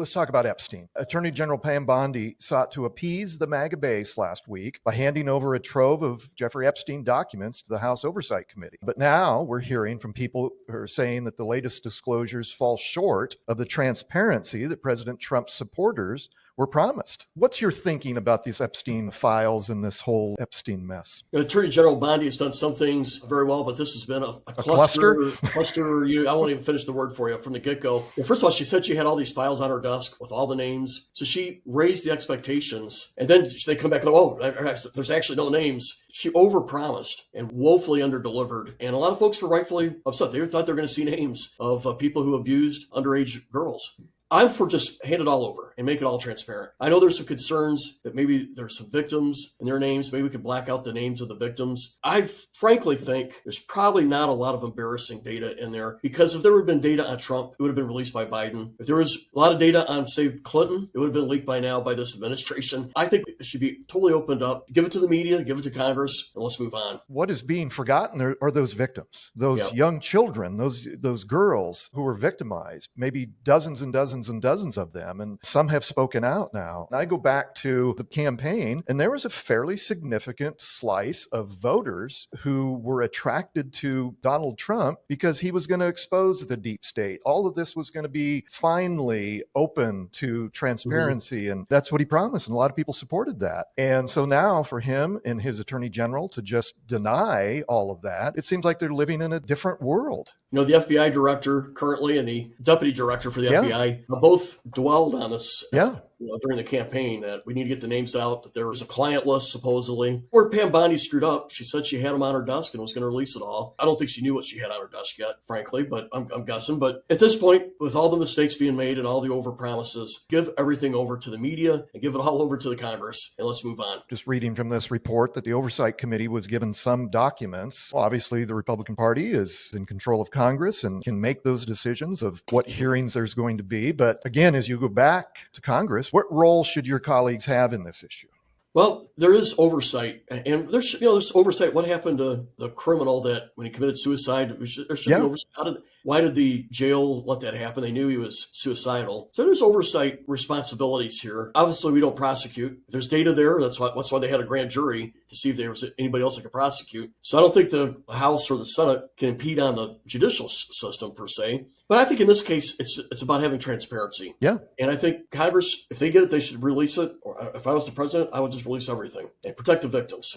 let's talk about Epstein. Attorney General Pam Bondi sought to appease the MAGA base last week by handing over a trove of Jeffrey Epstein documents to the House Oversight Committee. But now we're hearing from people who are saying that the latest disclosures fall short of the transparency that President Trump's supporters were promised. What's your thinking about these Epstein files and this whole Epstein mess? Attorney General Bondi has done some things very well, but this has been a cluster. I won't even finish the word for you from the get-go. Well, first of all, she said she had all these files on her desk with all the names. So she raised the expectations. And then they come back and go, oh, there's actually no names. She overpromised and woefully underdelivered. And a lot of folks were rightfully upset. They thought they were going to see names of people who abused underage girls. I'm for just hand it all over and make it all transparent. I know there's some concerns that maybe there's some victims and their names. Maybe we could black out the names of the victims. I frankly think there's probably not a lot of embarrassing data in there, because if there had been data on Trump, it would have been released by Biden. If there was a lot of data on, say, Clinton, it would have been leaked by now by this administration. I think it should be totally opened up. Give it to the media, give it to Congress, and let's move on. What is being forgotten are those victims, those young children, those girls who were victimized, maybe dozens and dozens and dozens of them, and some have spoken out now. I go back to the campaign, and there was a fairly significant slice of voters who were attracted to Donald Trump because he was going to expose the deep state. All of this was going to be finally open to transparency, and that's what he promised, and a lot of people supported that. And so now for him and his attorney general to just deny all of that, it seems like they're living in a different world. You know, the FBI director currently and the deputy director for the FBI both dwelled on this during the campaign, that we need to get the names out, that there was a client list supposedly. Where Pam Bondi screwed up, she said she had them on her desk and was going to release it all. I don't think she knew what she had on her desk yet, frankly, but I'm guessing. But at this point, with all the mistakes being made and all the overpromises, give everything over to the media and give it all over to the Congress, and let's move on. Just reading from this report that the Oversight Committee was given some documents. Obviously, the Republican Party is in control of Congress and can make those decisions of what hearings there's going to be. But again, as you go back to Congress, what role should your colleagues have in this issue? Well, there is oversight, and there's oversight. What happened to the criminal that when he committed suicide? There should be oversight. Why did the jail let that happen? They knew he was suicidal. So there's oversight responsibilities here. Obviously, we don't prosecute. If there's data there, that's why they had a grand jury to see if there was anybody else that could prosecute. So I don't think the House or the Senate can impede on the judicial system per se. But I think in this case, it's about having transparency. Yeah. And I think Congress, if they get it, they should release it. Or if I was the president, I would just release everything and protect the victims.